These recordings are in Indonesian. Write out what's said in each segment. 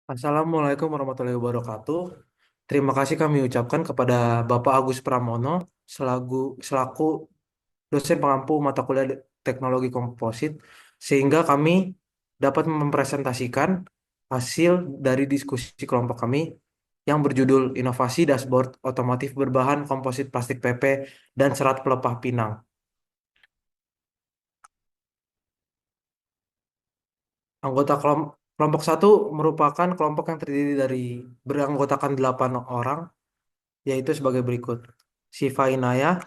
Assalamualaikum warahmatullahi wabarakatuh. Terima kasih kami ucapkan kepada Bapak Agus Pramono selaku dosen pengampu mata kuliah Teknologi Komposit sehingga kami dapat mempresentasikan hasil dari diskusi kelompok kami yang berjudul Inovasi Dashboard Otomotif Berbahan Komposit Plastik PP dan Serat Pelepah Pinang. Kelompok satu merupakan kelompok yang terdiri dari beranggotakan 8 orang, yaitu sebagai berikut. Siva Inayah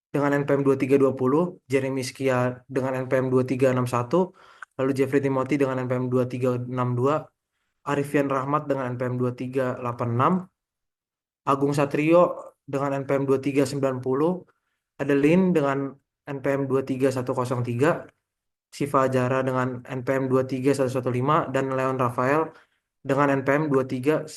dengan NPM 2320, Jeremy Skia dengan NPM 2361, lalu Jeffrey Timothy dengan NPM 2362, Arifin Rahmat dengan NPM 2386, Agung Satrio dengan NPM 2390, Adeline dengan NPM 23103, Siva Jara dengan NPM 23115, dan Leon Rafael dengan NPM 23128.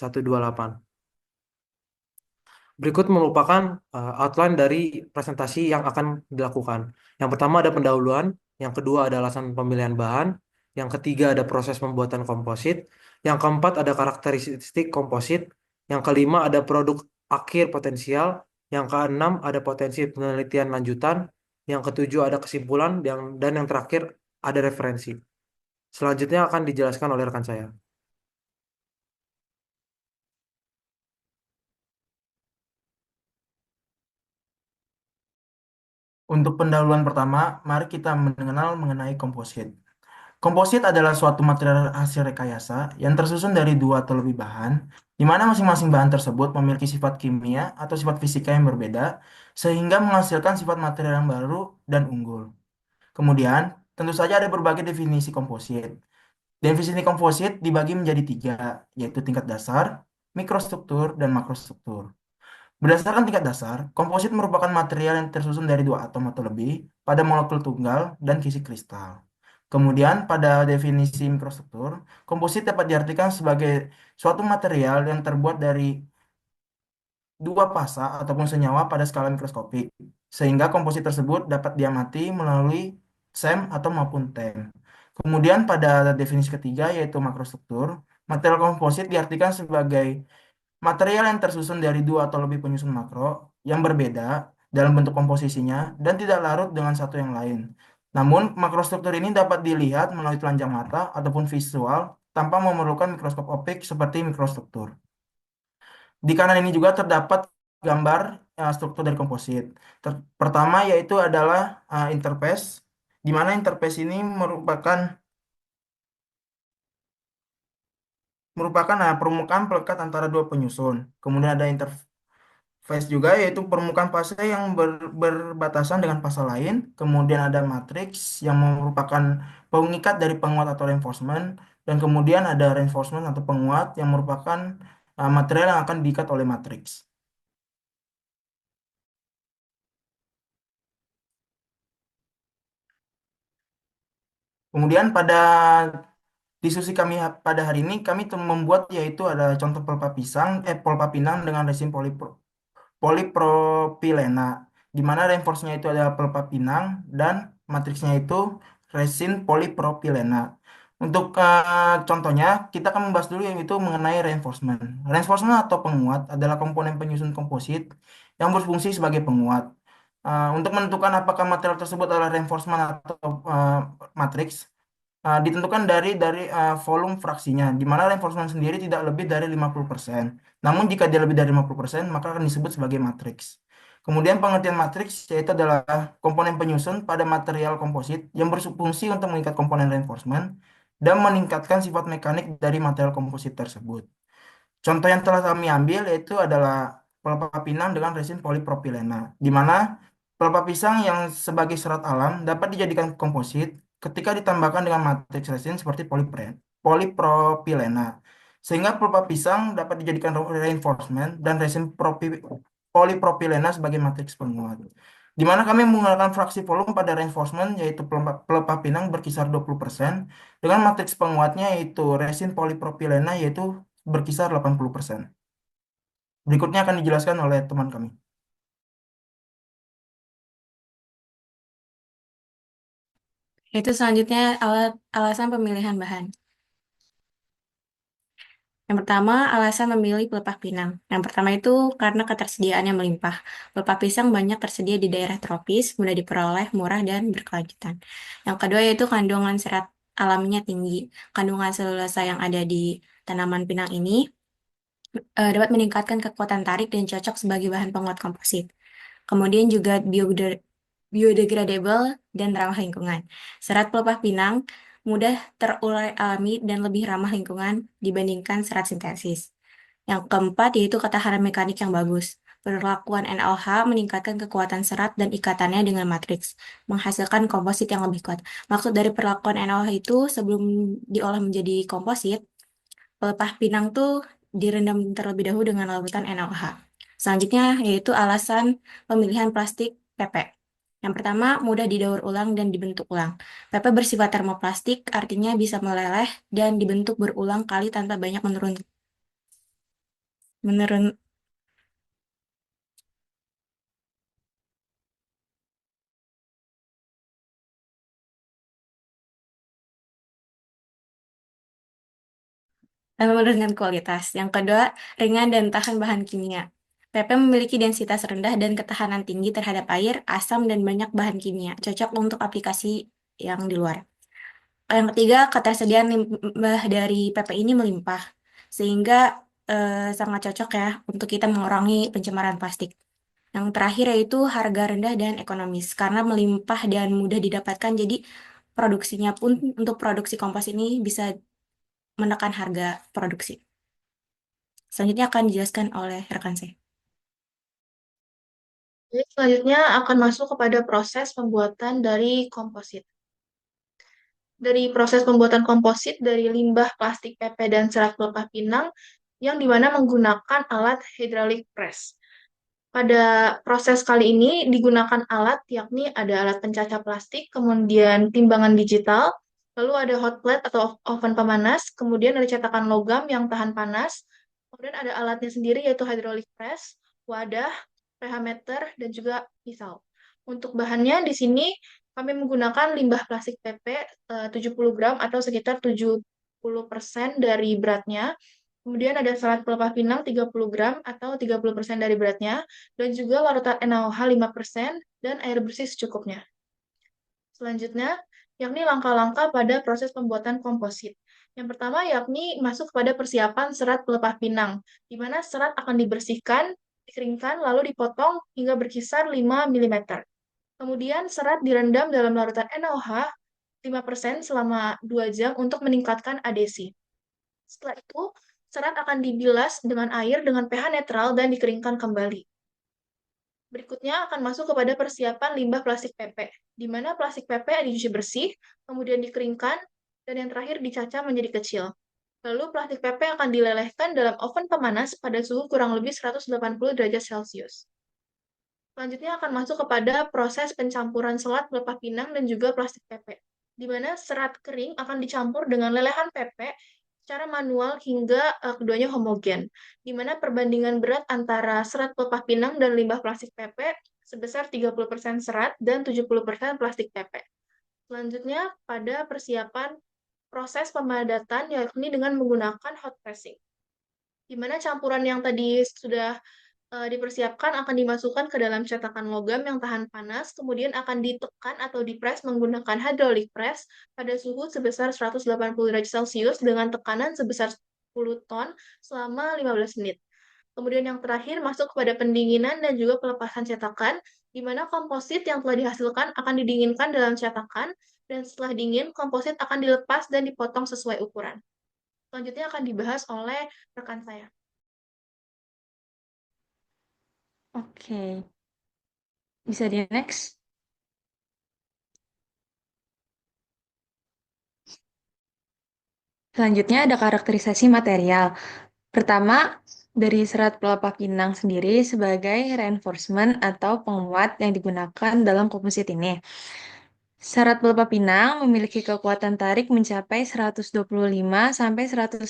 Berikut merupakan outline dari presentasi yang akan dilakukan. Yang pertama ada pendahuluan, yang kedua ada alasan pemilihan bahan, yang ketiga ada proses pembuatan komposit, yang keempat ada karakteristik komposit, yang kelima ada produk akhir potensial, yang keenam ada potensi penelitian lanjutan, yang ketujuh ada kesimpulan, dan yang terakhir ada referensi. Selanjutnya akan dijelaskan oleh rekan saya. Untuk pendahuluan pertama, mari kita mengenal mengenai komposit. Komposit adalah suatu material hasil rekayasa yang tersusun dari dua atau lebih bahan, di mana masing-masing bahan tersebut memiliki sifat kimia atau sifat fisika yang berbeda, sehingga menghasilkan sifat material yang baru dan unggul. Kemudian, tentu saja ada berbagai definisi komposit. Definisi komposit dibagi menjadi tiga, yaitu tingkat dasar, mikrostruktur, dan makrostruktur. Berdasarkan tingkat dasar, komposit merupakan material yang tersusun dari dua atom atau lebih pada molekul tunggal dan kisi kristal. Kemudian, pada definisi mikrostruktur, komposit dapat diartikan sebagai suatu material yang terbuat dari dua fasa ataupun senyawa pada skala mikroskopik, sehingga komposit tersebut dapat diamati melalui SEM atau maupun TEM. Kemudian, pada definisi ketiga, yaitu makrostruktur, material komposit diartikan sebagai material yang tersusun dari dua atau lebih penyusun makro yang berbeda dalam bentuk komposisinya dan tidak larut dengan satu yang lain. Namun, makrostruktur ini dapat dilihat melalui telanjang mata ataupun visual tanpa memerlukan mikroskop optik seperti mikrostruktur. Di kanan ini juga terdapat gambar struktur dari komposit. Pertama yaitu adalah interface, di mana interface ini merupakan permukaan pelekat antara dua penyusun. Kemudian ada phase juga yaitu permukaan fase yang berbatasan dengan fase lain. Kemudian ada matriks yang merupakan pengikat dari penguat atau reinforcement. Dan kemudian ada reinforcement atau penguat yang merupakan material yang akan diikat oleh matriks. Kemudian pada diskusi kami pada hari ini kami membuat yaitu ada contoh polpa pinang dengan resin polipropilena, di mana reinforce-nya itu adalah pelepah pinang dan matriksnya itu resin polipropilena. Untuk contohnya, kita akan membahas dulu yaitu mengenai reinforcement. Reinforcement atau penguat adalah komponen penyusun komposit yang berfungsi sebagai penguat. Untuk menentukan apakah material tersebut adalah reinforcement atau matriks, ditentukan dari volume fraksinya, di mana reinforcement sendiri tidak lebih dari 50%. Namun jika dia lebih dari 50%, maka akan disebut sebagai matriks. Kemudian pengertian matriks yaitu adalah komponen penyusun pada material komposit yang berfungsi untuk mengikat komponen reinforcement dan meningkatkan sifat mekanik dari material komposit tersebut. Contoh yang telah kami ambil yaitu adalah pelepah pinang dengan resin polipropilena, di mana pelepah pisang yang sebagai serat alam dapat dijadikan komposit ketika ditambahkan dengan matriks resin seperti polipropilena. Sehingga pelepah pisang dapat dijadikan reinforcement dan resin polipropilena sebagai matriks penguat. Di mana kami menggunakan fraksi volume pada reinforcement yaitu pelepah pinang berkisar 20% dengan matriks penguatnya yaitu resin polipropilena yaitu berkisar 80%. Berikutnya akan dijelaskan oleh teman kami. Itu selanjutnya alasan pemilihan bahan. Yang pertama, alasan memilih pelepah pinang. Yang pertama itu karena ketersediaannya melimpah. Pelepah pisang banyak tersedia di daerah tropis, mudah diperoleh, murah, dan berkelanjutan. Yang kedua yaitu kandungan serat alaminya tinggi. Kandungan selulosa yang ada di tanaman pinang ini dapat meningkatkan kekuatan tarik dan cocok sebagai bahan penguat komposit. Kemudian juga biodegradable dan ramah lingkungan. Serat pelepah pinang mudah terurai alami dan lebih ramah lingkungan dibandingkan serat sintesis. Yang keempat yaitu ketahanan mekanik yang bagus. Perlakuan NaOH meningkatkan kekuatan serat dan ikatannya dengan matriks, menghasilkan komposit yang lebih kuat. Maksud dari perlakuan NaOH itu sebelum diolah menjadi komposit, pelepah pinang tuh direndam terlebih dahulu dengan larutan NaOH. Selanjutnya yaitu alasan pemilihan plastik PP. Yang pertama, mudah didaur ulang dan dibentuk ulang. PP bersifat termoplastik, artinya bisa meleleh dan dibentuk berulang kali tanpa banyak menurun dan menurunkan kualitas. Yang kedua, ringan dan tahan bahan kimia. PP memiliki densitas rendah dan ketahanan tinggi terhadap air, asam, dan banyak bahan kimia. Cocok untuk aplikasi yang di luar. Yang ketiga, ketersediaan limbah dari PP ini melimpah, sehingga sangat cocok ya untuk kita mengurangi pencemaran plastik. Yang terakhir yaitu harga rendah dan ekonomis, karena melimpah dan mudah didapatkan, jadi produksinya pun untuk produksi kompos ini bisa menekan harga produksi. Selanjutnya akan dijelaskan oleh rekan saya. Jadi selanjutnya akan masuk kepada proses pembuatan dari komposit. Dari proses pembuatan komposit dari limbah plastik PP dan serat pelepah pinang yang dimana menggunakan alat hydraulic press. Pada proses kali ini digunakan alat yakni ada alat pencacah plastik, kemudian timbangan digital, lalu ada hot plate atau oven pemanas, kemudian ada cetakan logam yang tahan panas, kemudian ada alatnya sendiri yaitu hydraulic press, wadah, pH meter, dan juga pisau. Untuk bahannya di sini kami menggunakan limbah plastik PP 70 gram atau sekitar 70% dari beratnya. Kemudian ada serat pelepah pinang 30 gram atau 30% dari beratnya, dan juga larutan NaOH 5% dan air bersih secukupnya. Selanjutnya, yakni langkah-langkah pada proses pembuatan komposit. Yang pertama yakni masuk pada persiapan serat pelepah pinang, di mana serat akan dibersihkan, dikeringkan, lalu dipotong hingga berkisar 5 mm. Kemudian serat direndam dalam larutan NaOH 5% selama 2 jam untuk meningkatkan adesi. Setelah itu, serat akan dibilas dengan air dengan pH netral dan dikeringkan kembali. Berikutnya akan masuk kepada persiapan limbah plastik PP, di mana plastik PP dicuci bersih, kemudian dikeringkan, dan yang terakhir dicacah menjadi kecil. Lalu plastik PP akan dilelehkan dalam oven pemanas pada suhu kurang lebih 180 derajat Celcius. Selanjutnya akan masuk kepada proses pencampuran serat pelepah pinang dan juga plastik PP, di mana serat kering akan dicampur dengan lelehan PP secara manual hingga keduanya homogen, di mana perbandingan berat antara serat pelepah pinang dan limbah plastik PP sebesar 30% serat dan 70% plastik PP. Selanjutnya, pada persiapan proses pemadatan yakni dengan menggunakan hot pressing, di mana campuran yang tadi sudah dipersiapkan akan dimasukkan ke dalam cetakan logam yang tahan panas, kemudian akan ditekan atau dipres menggunakan hydraulic press pada suhu sebesar 180 derajat Celcius dengan tekanan sebesar 10 ton selama 15 menit. Kemudian yang terakhir masuk kepada pendinginan dan juga pelepasan cetakan, di mana komposit yang telah dihasilkan akan didinginkan dalam cetakan, dan setelah dingin, komposit akan dilepas dan dipotong sesuai ukuran. Selanjutnya akan dibahas oleh rekan saya. Oke, bisa di next. Selanjutnya ada karakterisasi material. Pertama, dari serat pelepah pinang sendiri sebagai reinforcement atau penguat yang digunakan dalam komposit ini. Serat pelepah pinang memiliki kekuatan tarik mencapai 125 sampai 150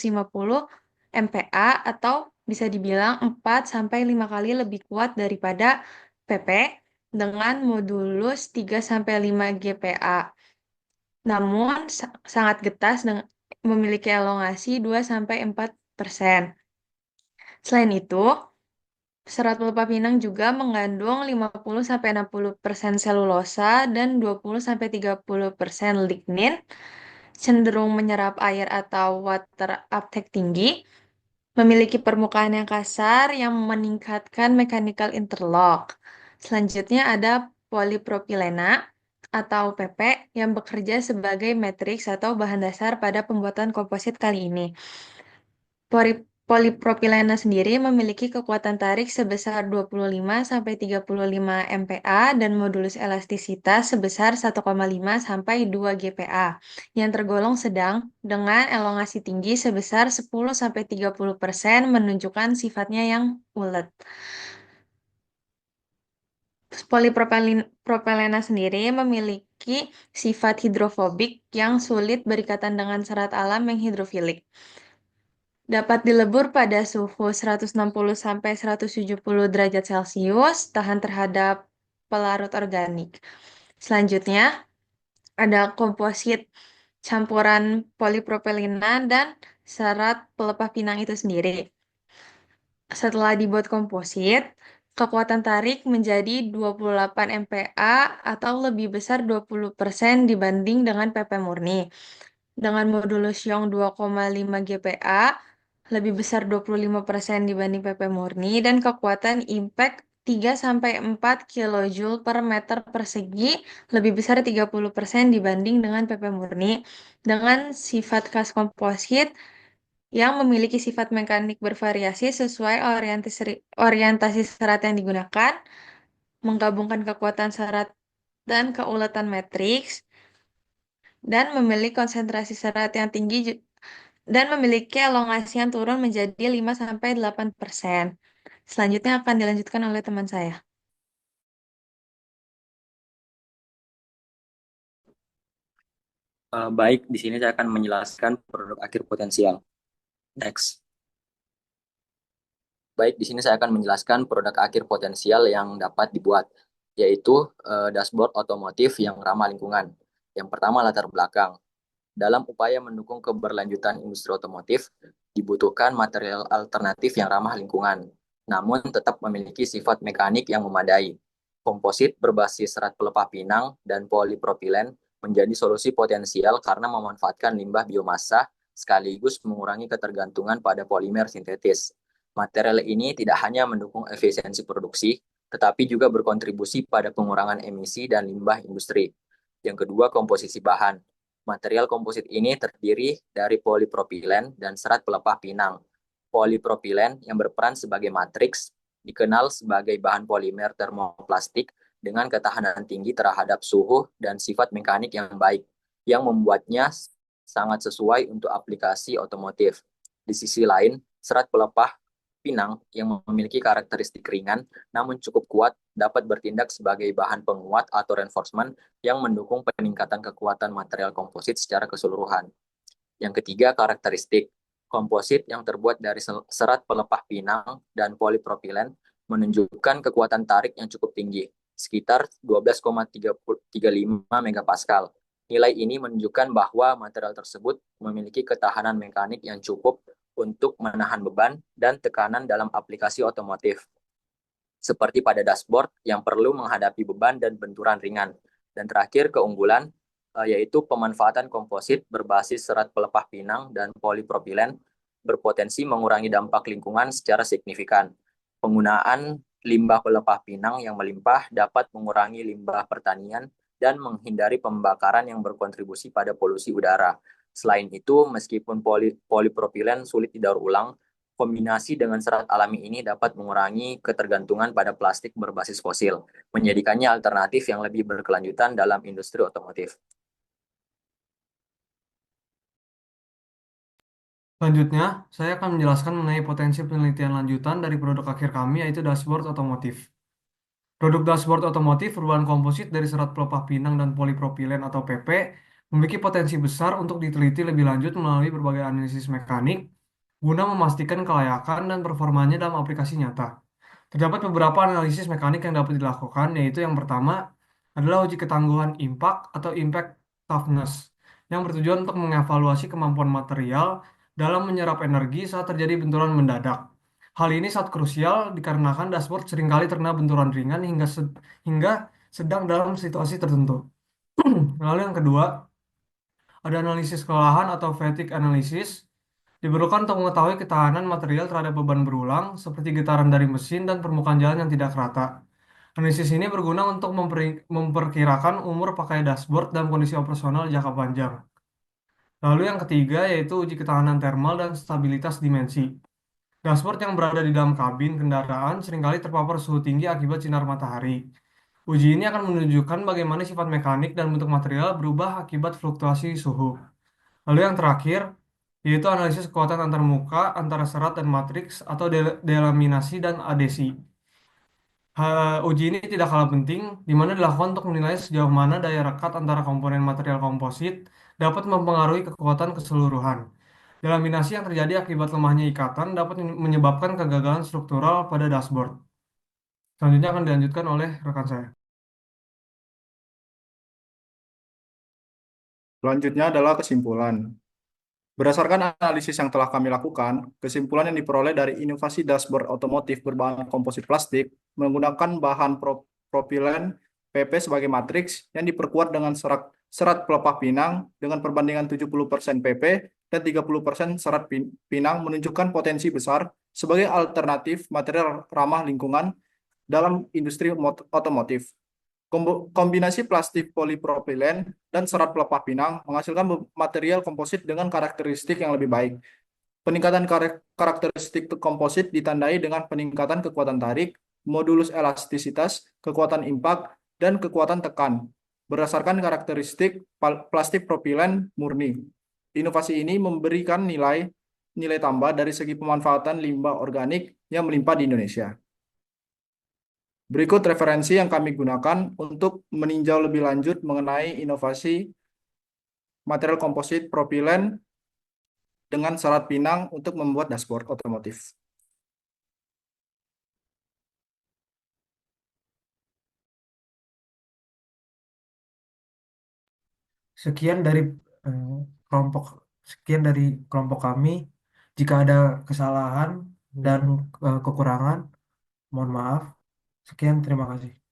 MPa atau bisa dibilang 4 sampai 5 kali lebih kuat daripada PP dengan modulus 3 sampai 5 GPa. Namun sangat getas dengan memiliki elongasi 2 sampai 4 Selain itu, serat pelepah pinang juga mengandung 50-60% selulosa dan 20-30% lignin, cenderung menyerap air atau water uptake tinggi, memiliki permukaan yang kasar yang meningkatkan mechanical interlock. Selanjutnya ada polipropilena atau PP yang bekerja sebagai matriks atau bahan dasar pada pembuatan komposit kali ini. Polipropilena sendiri memiliki kekuatan tarik sebesar 25-35 MPa dan modulus elastisitas sebesar 1,5 sampai 2 GPa yang tergolong sedang dengan elongasi tinggi sebesar 10-30% menunjukkan sifatnya yang ulet. Polipropilena sendiri memiliki sifat hidrofobik yang sulit berikatan dengan serat alam yang hidrofilik. Dapat dilebur pada suhu 160-170 derajat Celcius, tahan terhadap pelarut organik. Selanjutnya, ada komposit campuran polipropilena dan serat pelepah pinang itu sendiri. Setelah dibuat komposit, kekuatan tarik menjadi 28 MPa atau lebih besar 20% dibanding dengan PP murni. Dengan modulus Young 2,5 GPa, lebih besar 25% dibanding PP murni, dan kekuatan impact 3-4 kJ per meter persegi, lebih besar 30% dibanding dengan PP murni, dengan sifat khas komposit yang memiliki sifat mekanik bervariasi sesuai orientasi serat yang digunakan, menggabungkan kekuatan serat dan keuletan matriks, dan memiliki konsentrasi serat yang tinggi dan memiliki elongasi yang turun menjadi 5-8%. Selanjutnya akan dilanjutkan oleh teman saya. Baik, di sini saya akan menjelaskan produk akhir potensial. Next. Baik, di sini saya akan menjelaskan produk akhir potensial yang dapat dibuat, yaitu dashboard otomotif yang ramah lingkungan. Yang pertama, latar belakang. Dalam upaya mendukung keberlanjutan industri otomotif, dibutuhkan material alternatif yang ramah lingkungan, namun tetap memiliki sifat mekanik yang memadai. Komposit berbasis serat pelepah pinang dan polipropilen menjadi solusi potensial karena memanfaatkan limbah biomasa sekaligus mengurangi ketergantungan pada polimer sintetis. Material ini tidak hanya mendukung efisiensi produksi, tetapi juga berkontribusi pada pengurangan emisi dan limbah industri. Yang kedua, komposisi bahan. Material komposit ini terdiri dari polipropilen dan serat pelepah pinang. Polipropilen yang berperan sebagai matriks dikenal sebagai bahan polimer termoplastik dengan ketahanan tinggi terhadap suhu dan sifat mekanik yang baik, yang membuatnya sangat sesuai untuk aplikasi otomotif. Di sisi lain, serat pelepah pinang yang memiliki karakteristik ringan namun cukup kuat dapat bertindak sebagai bahan penguat atau reinforcement yang mendukung peningkatan kekuatan material komposit secara keseluruhan. Yang ketiga, karakteristik. Komposit yang terbuat dari serat pelepah pinang dan polipropilen menunjukkan kekuatan tarik yang cukup tinggi, sekitar 12,35 megapascal. Nilai ini menunjukkan bahwa material tersebut memiliki ketahanan mekanik yang cukup untuk menahan beban dan tekanan dalam aplikasi otomotif, seperti pada dashboard yang perlu menghadapi beban dan benturan ringan. Dan terakhir, keunggulan yaitu pemanfaatan komposit berbasis serat pelepah pinang dan polipropilen berpotensi mengurangi dampak lingkungan secara signifikan. Penggunaan limbah pelepah pinang yang melimpah dapat mengurangi limbah pertanian dan menghindari pembakaran yang berkontribusi pada polusi udara. Selain itu, meskipun polipropilen sulit didaur ulang, kombinasi dengan serat alami ini dapat mengurangi ketergantungan pada plastik berbasis fosil, menjadikannya alternatif yang lebih berkelanjutan dalam industri otomotif. Selanjutnya, saya akan menjelaskan mengenai potensi penelitian lanjutan dari produk akhir kami, yaitu dashboard otomotif. Produk dashboard otomotif berbahan komposit dari serat pelepah pinang dan polipropilen atau PP memiliki potensi besar untuk diteliti lebih lanjut melalui berbagai analisis mekanik guna memastikan kelayakan dan performanya dalam aplikasi nyata. Terdapat beberapa analisis mekanik yang dapat dilakukan, yaitu yang pertama adalah uji ketangguhan impact atau impact toughness, yang bertujuan untuk mengevaluasi kemampuan material dalam menyerap energi saat terjadi benturan mendadak. Hal ini sangat krusial dikarenakan dashboard seringkali terkena benturan ringan hingga sedang dalam situasi tertentu. Lalu yang kedua, ada analisis kelelahan atau fatigue analysis. Diperlukan untuk mengetahui ketahanan material terhadap beban berulang, seperti getaran dari mesin dan permukaan jalan yang tidak rata. Analisis ini berguna untuk memperkirakan umur pakai dashboard dalam kondisi operasional jangka panjang. Lalu yang ketiga yaitu uji ketahanan thermal dan stabilitas dimensi. Dashboard yang berada di dalam kabin kendaraan seringkali terpapar suhu tinggi akibat sinar matahari. Uji ini akan menunjukkan bagaimana sifat mekanik dan bentuk material berubah akibat fluktuasi suhu. Lalu yang terakhir, yaitu analisis kekuatan antar muka, antara serat dan matriks, atau delaminasi dan adesi. Uji ini tidak kalah penting, di mana dilakukan untuk menilai sejauh mana daya rekat antara komponen material komposit dapat mempengaruhi kekuatan keseluruhan. Delaminasi yang terjadi akibat lemahnya ikatan dapat menyebabkan kegagalan struktural pada dashboard. Selanjutnya akan dilanjutkan oleh rekan saya. Selanjutnya adalah kesimpulan. Berdasarkan analisis yang telah kami lakukan, kesimpulan yang diperoleh dari inovasi dashboard otomotif berbahan komposit plastik menggunakan bahan propilen PP sebagai matriks yang diperkuat dengan serat pelepah pinang dengan perbandingan 70% PP dan 30% serat pinang menunjukkan potensi besar sebagai alternatif material ramah lingkungan dalam industri otomotif. Kombinasi plastik polipropilen dan serat pelepah pinang menghasilkan material komposit dengan karakteristik yang lebih baik. Peningkatan karakteristik komposit ditandai dengan peningkatan kekuatan tarik, modulus elastisitas, kekuatan impak, dan kekuatan tekan berdasarkan karakteristik plastik propilen murni. Inovasi ini memberikan nilai tambah dari segi pemanfaatan limbah organik yang melimpah di Indonesia. Berikut referensi yang kami gunakan untuk meninjau lebih lanjut mengenai inovasi material komposit propilen dengan serat pinang untuk membuat dashboard otomotif. Sekian dari eh, kelompok sekian dari kelompok kami. Jika ada kesalahan dan kekurangan, mohon maaf. Sekian, terima kasih.